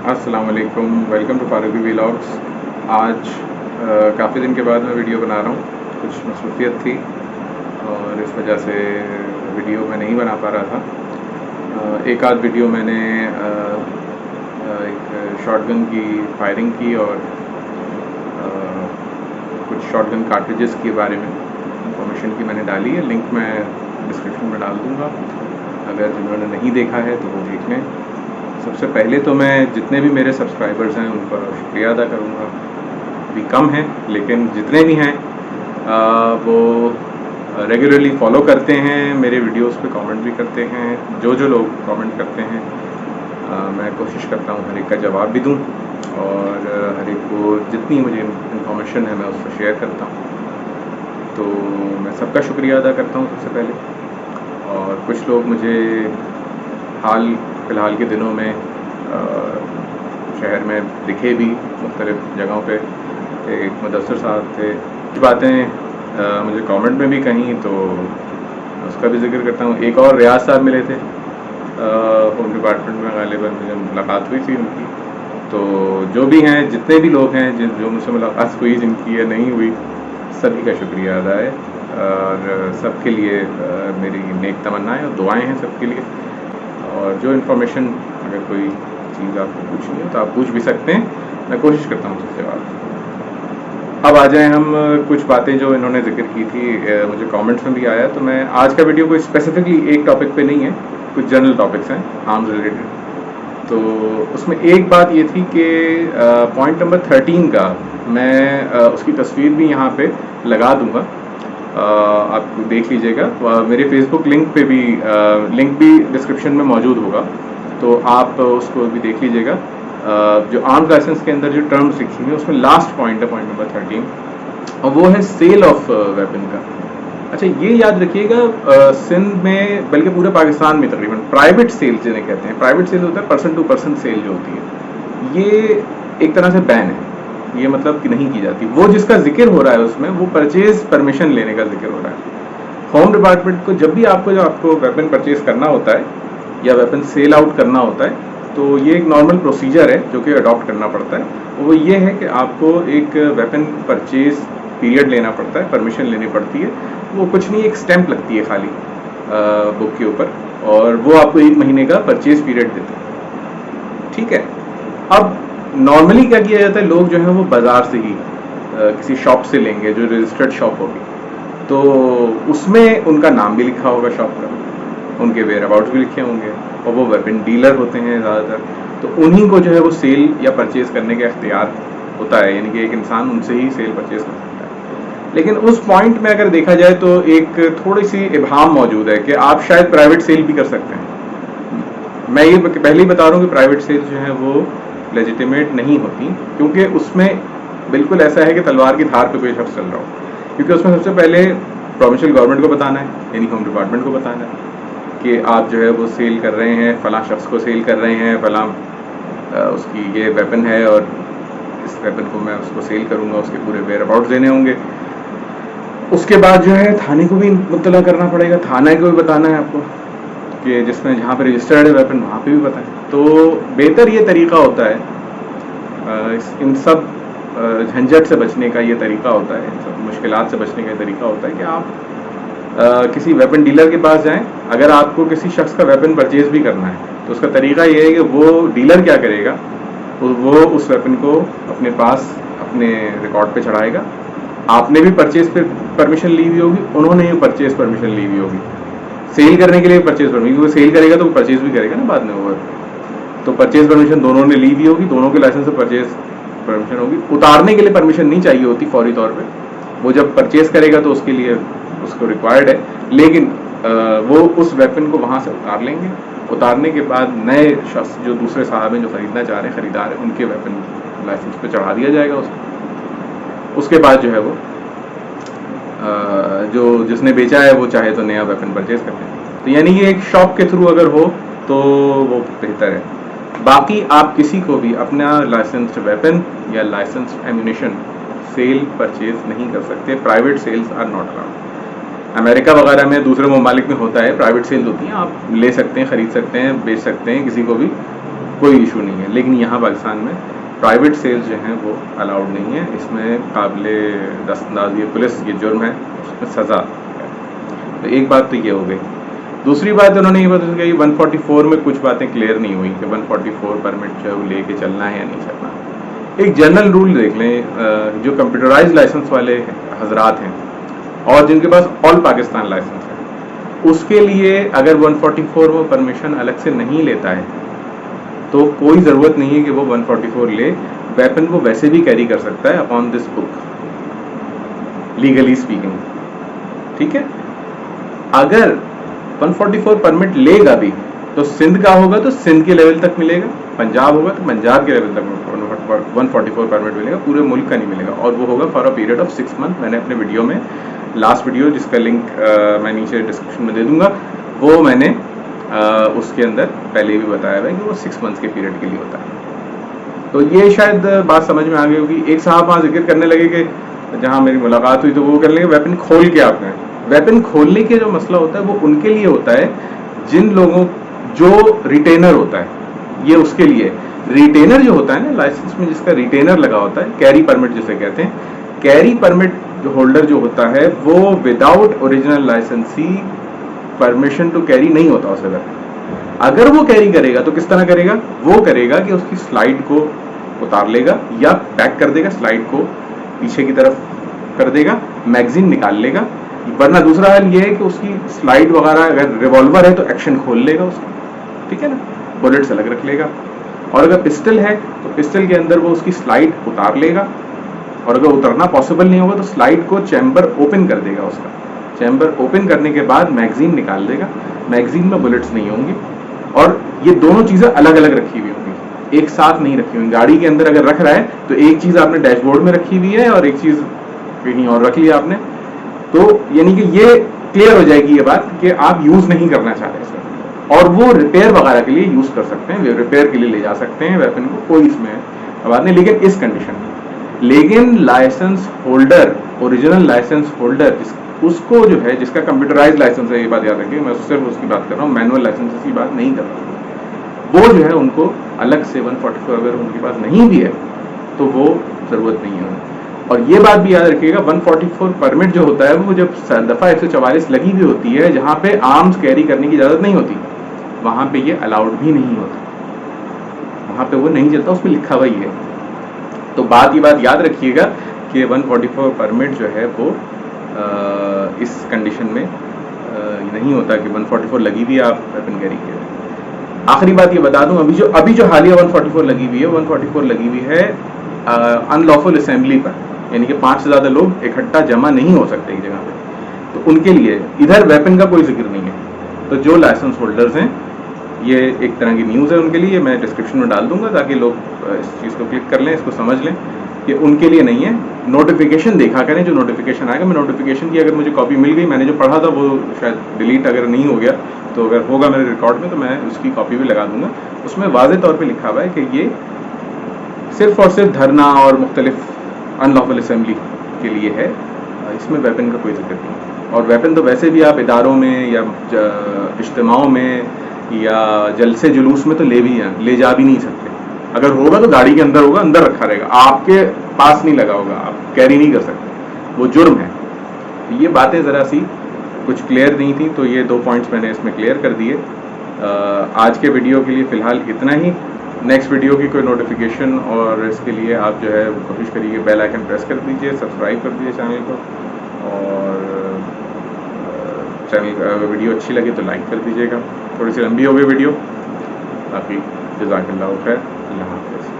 السلام علیکم، welcome to Farooqui ویلاگس۔ آج کافی دن کے بعد میں ویڈیو بنا رہا ہوں، کچھ مصروفیت تھی اور اس وجہ سے ویڈیو میں نہیں بنا پا رہا تھا۔ ایک آدھ ویڈیو میں نے ایک شاٹ گن کی فائرنگ کی اور کچھ شاٹ گن کارٹریجز کے بارے میں انفارمیشن کی میں نے ڈالی ہے، لنک میں ڈسکرپشن میں ڈال دوں گا، اگر جنہوں نے نہیں دیکھا ہے تو وہ دیکھ لیں۔ سب سے پہلے تو میں جتنے بھی میرے سبسکرائبرز ہیں ان کا شکریہ ادا کروں گا، بھی کم ہیں لیکن جتنے بھی ہیں وہ ریگولرلی فالو کرتے ہیں، میرے ویڈیوز پہ کامنٹ بھی کرتے ہیں۔ جو لوگ کامنٹ کرتے ہیں میں کوشش کرتا ہوں ہر ایک کا جواب بھی دوں اور ہر ایک کو جتنی مجھے انفارمیشن ہے میں اس کو شیئر کرتا ہوں، تو میں سب کا شکریہ ادا کرتا ہوں سب سے پہلے۔ اور کچھ لوگ مجھے فی الحال کے دنوں میں شہر میں دکھے بھی مختلف جگہوں پہ، ایک مدثر صاحب تھے، کچھ باتیں مجھے کامنٹ میں بھی کہیں تو اس کا بھی ذکر کرتا ہوں۔ ایک اور ریاض صاحب ملے تھے ہوم ڈپارٹمنٹ میں، غالباً مجھے ملاقات ہوئی تھی ان کی۔ تو جو بھی ہیں، جتنے بھی لوگ ہیں جو مجھ سے ملاقات ہوئی، جن کی یا نہیں ہوئی، سبھی کا شکریہ ادا ہے اور سب کے لیے میری نیک تمنائیں اور دعائیں ہیں سب کے لیے۔ اور جو انفارمیشن اگر کوئی چیز آپ کو پوچھنی ہو تو آپ پوچھ بھی سکتے ہیں، میں کوشش کرتا ہوں اس سے جواب۔ اب آ جائیں ہم کچھ باتیں جو انہوں نے ذکر کی تھی، مجھے کامنٹس میں بھی آیا، تو میں آج کا ویڈیو کوئی اسپیسیفکلی ایک ٹاپک پہ نہیں ہے، کچھ جنرل ٹاپکس ہیں آرمز ریلیٹڈ۔ تو اس میں ایک بات یہ تھی کہ پوائنٹ نمبر 13 کا میں اس کی تصویر بھی یہاں پہ لگا دوں گا، آپ دیکھ لیجئے گا۔ میرے فیس بک لنک بھی ڈسکرپشن میں موجود ہوگا، تو آپ اس کو بھی دیکھ لیجئے گا۔ جو آرمز لائسنس کے اندر جو ٹرمز لکھی ہوئی ہیں اس میں لاسٹ پوائنٹ ہے، پوائنٹ نمبر 13، اور وہ ہے سیل آف ویپن کا۔ اچھا، یہ یاد رکھیے گا، سندھ میں بلکہ پورے پاکستان میں تقریباً پرائیویٹ سیل جنہیں کہتے ہیں، پرائیویٹ سیل ہوتا ہے پرسن ٹو پرسن سیل جو ہوتی ہے، یہ ایک طرح سے بین ہے، یہ مطلب کہ نہیں کی جاتی۔ وہ جس کا ذکر ہو رہا ہے اس میں وہ پرچیز پرمیشن لینے کا ذکر ہو رہا ہے۔ ہوم ڈپارٹمنٹ کو جب بھی آپ کو ویپن پرچیز کرنا ہوتا ہے یا ویپن سیل آؤٹ کرنا ہوتا ہے، تو یہ ایک نارمل پروسیجر ہے جو کہ اڈاپٹ کرنا پڑتا ہے۔ وہ یہ ہے کہ آپ کو ایک ویپن پرچیز پیریڈ لینا پڑتا ہے، پرمیشن لینی پڑتی ہے۔ وہ کچھ نہیں، ایک سٹیمپ لگتی ہے خالی بک کے اوپر، اور وہ آپ کو 1 مہینے کا پرچیز پیریڈ دیتے ہیں، ٹھیک ہے۔ اب نارملی کیا کیا جاتا ہے، لوگ جو ہیں وہ بازار سے ہی کسی شاپ سے لیں گے جو رجسٹرڈ شاپ ہوگی، تو اس میں ان کا نام بھی لکھا ہوگا شاپ کا، ان کے ویئر اباؤٹس بھی لکھے ہوں گے، اور وہ ویپن ڈیلر ہوتے ہیں زیادہ تر، تو انہی کو جو ہے وہ سیل یا پرچیز کرنے کا اختیار ہوتا ہے، یعنی کہ ایک انسان ان سے ہی سیل پرچیز کر سکتا ہے۔ لیکن اس پوائنٹ میں اگر دیکھا جائے تو ایک تھوڑی سی ابہام موجود ہے کہ آپ شاید پرائیویٹ سیل بھی کر سکتے ہیں۔ میں یہ پہلے ہی بتا رہا ہوں کہ پرائیویٹ سیل جو ہیں وہ لیجیٹیمیٹ نہیں ہوتی، کیونکہ اس میں بالکل ایسا ہے کہ تلوار کی دھار پہ کوئی شخص چل رہا ہو، کیونکہ اس میں سب سے پہلے پروونشل گورنمنٹ کو بتانا ہے، یعنی ہوم ڈپارٹمنٹ کو بتانا ہے کہ آپ جو ہے وہ سیل کر رہے ہیں، فلاں شخص کو سیل کر رہے ہیں، فلاں اس کی یہ ویپن ہے اور اس ویپن کو میں اس کو سیل کروں گا، اس کے پورے ویئر اباؤٹس دینے ہوں گے۔ اس کے بعد جو ہے تھانے کو بھی مطلع کرنا پڑے گا، تھانے کو بھی بتانا ہے آپ کو کہ جس میں جہاں پہ رجسٹرڈ ہے ویپن وہاں پہ بھی بتائیں۔ تو بہتر یہ طریقہ ہوتا ہے، ان سب جھنجھٹ سے بچنے کا یہ طریقہ ہوتا ہے، ان سب مشکلات سے بچنے کا یہ طریقہ ہوتا ہے کہ آپ کسی ویپن ڈیلر کے پاس جائیں۔ اگر آپ کو کسی شخص کا ویپن پرچیز بھی کرنا ہے تو اس کا طریقہ یہ ہے کہ وہ ڈیلر کیا کرے گا، وہ اس ویپن کو اپنے پاس اپنے ریکارڈ پہ چڑھائے گا، آپ نے بھی پرچیز پہ پرمیشن لی ہوئی ہوگی، انہوں نے بھی پرچیز پرمیشن لی ہوئی ہوگی، سیل کرنے کے لیے پرچیز پرمیشن، کیونکہ سیل کرے گا تو وہ پرچیز بھی کرے گا نا بعد میں، وہ تو پرچیز پرمیشن دونوں نے لی ہوئی ہوگی، دونوں کے لائسنس سے پرچیز پرمیشن ہوگی۔ اتارنے کے لیے پرمیشن نہیں چاہیے ہوتی فوری طور پہ، وہ جب پرچیز کرے گا تو اس کے لیے اس کو ریکوائرڈ ہے، لیکن وہ اس ویپن کو وہاں سے اتار لیں گے۔ اتارنے کے بعد نئے شخص جو دوسرے صاحب ہیں جو خریدنا چاہ رہے ہیں، خریدار ہیں، ان کے ویپن لائسنس پہ چڑھا دیا جائے گا اس کے بعد جو ہے وہ جو جس نے بیچا ہے وہ چاہے تو نیا ویپن پرچیز کر لیں۔ تو یعنی یہ ایک شاپ کے تھرو اگر ہو تو وہ بہتر ہے۔ باقی آپ کسی کو بھی اپنا لائسنسڈ ویپن یا لائسنسڈ ایمونیشن سیل پرچیز نہیں کر سکتے، private sales are not allowed. امریکہ وغیرہ میں دوسرے ممالک میں ہوتا ہے، پرائیویٹ سیل ہوتی ہیں، آپ لے سکتے ہیں، خرید سکتے ہیں، بیچ سکتے ہیں کسی کو بھی، کوئی ایشو نہیں ہے. لیکن یہاں پاکستان میں پرائیویٹ سیلز جو ہیں وہ الاؤڈ نہیں ہے. اس میں قابل دست انداز یہ پولیس یہ جرم ہے, اس میں سزا ہے. تو ایک بات تو یہ ہو گئی. دوسری بات انہوں نے یہ بتا کہ 144 میں کچھ باتیں کلیئر نہیں ہوئی کہ 144 پرمٹ جو ہے وہ لے کے چلنا ہے یا نہیں چلنا. ایک جنرل رول دیکھ لیں, جو کمپیوٹرائز لائسنس والے حضرات ہیں اور جن کے پاس آل پاکستان لائسنس ہے, اس کے لیے اگر 144 وہ پرمیشن الگ سے نہیں لیتا ہے تو کوئی ضرورت نہیں ہے کہ وہ 144 لے. ویپن وہ ویسے بھی کیری کر سکتا ہے upon this book, legally speaking. ٹھیک ہے, اگر 144 پرمٹ لے گا بھی تو سندھ کا ہوگا تو سندھ کے لیول تک ملے گا, پنجاب ہوگا تو پنجاب کے لیول تک 144 پرمٹ ملے گا, پورے ملک کا نہیں ملے گا. اور وہ ہوگا for a period of 6 months. میں نے اپنے ویڈیو میں لاسٹ ویڈیو جس کا لنک میں نیچے ڈسکرپشن میں دے دوں گا, وہ میں نے اس کے اندر پہلے بھی بتایا ہوا ہے کہ وہ 6 months کے پیریڈ کے لیے ہوتا ہے. تو یہ شاید بات سمجھ میں آ گئی ہوگی. ایک صاحب وہاں ذکر کرنے لگے کہ جہاں میری ملاقات ہوئی تو وہ کہنے لگے ویپن کھول کے آپ نے. ویپن کھولنے کے جو مسئلہ ہوتا ہے وہ ان کے لیے ہوتا ہے جن لوگوں جو ریٹینر ہوتا ہے, یہ اس کے لیے. ریٹینر جو ہوتا ہے نا لائسنس میں, جس کا ریٹینر لگا ہوتا ہے, کیری پرمٹ جسے کہتے ہیں, کیری پرمٹ ہولڈر جو ہوتا ہے وہ وداؤٹ اوریجنل لائسنس ہی پرمیشن ٹو کیری نہیں ہوتا اسے. اگر وہ کیری کرے گا تو کس طرح کرے گا؟ وہ کرے گا کہ اس کی سلائڈ کو اتار لے گا یا بیک کر دے گا, سلائڈ کو پیچھے کی طرف کر دے گا, میگزین نکال لے گا. ورنہ دوسرا حل یہ ہے کہ اس کی سلائڈ وغیرہ اگر ریوالور ہے تو ایکشن کھول لے گا اس کو, ٹھیک ہے نا, بلٹس الگ رکھ لے گا. اور اگر پسٹل ہے تو پسٹل کے اندر وہ اس کی سلائڈ اتار لے گا, اور اگر اترنا پاسبل نہیں ہوگا تو سلائڈ کو چیمبر اوپن کر دے گا. اس کا چیمبر اوپن کرنے کے بعد میگزین نکال دے گا, میگزین میں بلٹس نہیں ہوں گی. اور یہ دونوں چیزیں الگ الگ رکھی ہوئی ہوں گی, ایک ساتھ نہیں رکھی ہوئی. گاڑی کے اندر اگر رکھ رہا ہے تو ایک چیز آپ نے ڈیش بورڈ میں رکھی ہوئی ہے اور ایک چیز کہیں اور رکھ لیا آپ نے. تو یعنی کہ یہ کلیئر ہو جائے گی یہ بات کہ آپ یوز نہیں کرنا چاہ رہے سر, اور وہ ریپیئر وغیرہ کے لیے یوز کر سکتے ہیں, ریپیئر کے لیے لے جا سکتے ہیں ویپن کو, کوئی اس میں بات نہیں. لیکن اس کنڈیشن میں, لیکن license holder, original license holder اس کو جو ہے جس کا کمپیوٹرائز لائسنس ہے, یہ بات یاد رکھیے, میں صرف اس کی بات کر رہا ہوں, مینوئل لائسنس کی بات نہیں کر رہا. وہ جو ہے ان کو الگ سے 144 اگر ان کے پاس نہیں بھی ہے تو وہ ضرورت نہیں ہے. اور یہ بات بھی یاد رکھیے گا 144 پرمٹ جو ہوتا ہے وہ جب دفعہ 144 لگی ہوئی ہوتی ہے جہاں پہ آرمز کیری کرنے کی اجازت نہیں ہوتی, وہاں پہ یہ الاؤڈ بھی نہیں ہوتا, وہاں پہ وہ نہیں چلتا, اس پہ لکھا ہوا ہی ہے. تو یہ بات یاد رکھیے گا کہ 144 پرمٹ جو ہے وہ اس کنڈیشن میں نہیں ہوتا کہ 144 لگی ہوئی ہے آپ ویپن کیری کیے. آخری بات یہ بتا دوں, ابھی جو حالیہ 144 لگی ہوئی ہے, 144 لگی ہوئی ہے ان لافل اسمبلی پر, یعنی کہ 5 سے زیادہ لوگ اکٹھا جمع نہیں ہو سکتے ایک جگہ پہ. تو ان کے لیے ادھر ویپن کا کوئی ذکر نہیں ہے. تو جو لائسنس ہولڈرز ہیں, یہ ایک طرح کی نیوز ہے ان کے لیے, میں ڈسکرپشن میں ڈال دوں گا تاکہ لوگ اس چیز کو کلک کر لیں, اس کو سمجھ لیں کہ ان کے لیے نہیں ہے. نوٹیفیکیشن دیکھا کریں, جو نوٹیفیکیشن آئے گا, میں نوٹیفیکیشن کی اگر مجھے کاپی مل گئی, میں نے جو پڑھا تھا وہ شاید ڈیلیٹ اگر نہیں ہو گیا تو اگر ہوگا میرے ریکارڈ میں تو میں اس کی کاپی بھی لگا دوں گا. اس میں واضح طور پہ لکھا ہوا ہے کہ یہ صرف اور صرف دھرنا اور مختلف ان لافل اسمبلی کے لیے ہے, اس میں ویپن کا کوئی ذکر نہیں. اور ویپن تو ویسے بھی آپ اداروں میں یا اجتماعوں میں یا جلسے جلوس میں تو لے جا بھی نہیں سکتے. اگر ہوگا تو گاڑی کے اندر ہوگا, اندر رکھا رہے گا, آپ کے پاس نہیں لگا ہوگا, آپ کیری نہیں کر سکتے, وہ جرم ہے. یہ باتیں ذرا سی کچھ کلیئر نہیں تھی, تو یہ 2 پوائنٹس میں نے اس میں کلیئر کر دیے. آج کے ویڈیو کے لیے فی الحال اتنا ہی. نیکسٹ ویڈیو کی کوئی نوٹیفیکیشن اور اس کے لیے آپ جو ہے کوشش کریے بیل آئکن پریس کر دیجئے, سبسکرائب کر دیجئے چینل کو, اور چینل ویڈیو اچھی لگے تو لائک کر دیجیے گا. تھوڑی سی لمبی ہو گئی ویڈیو, باقی جزاک اللہ خیر, اللہ حافظ.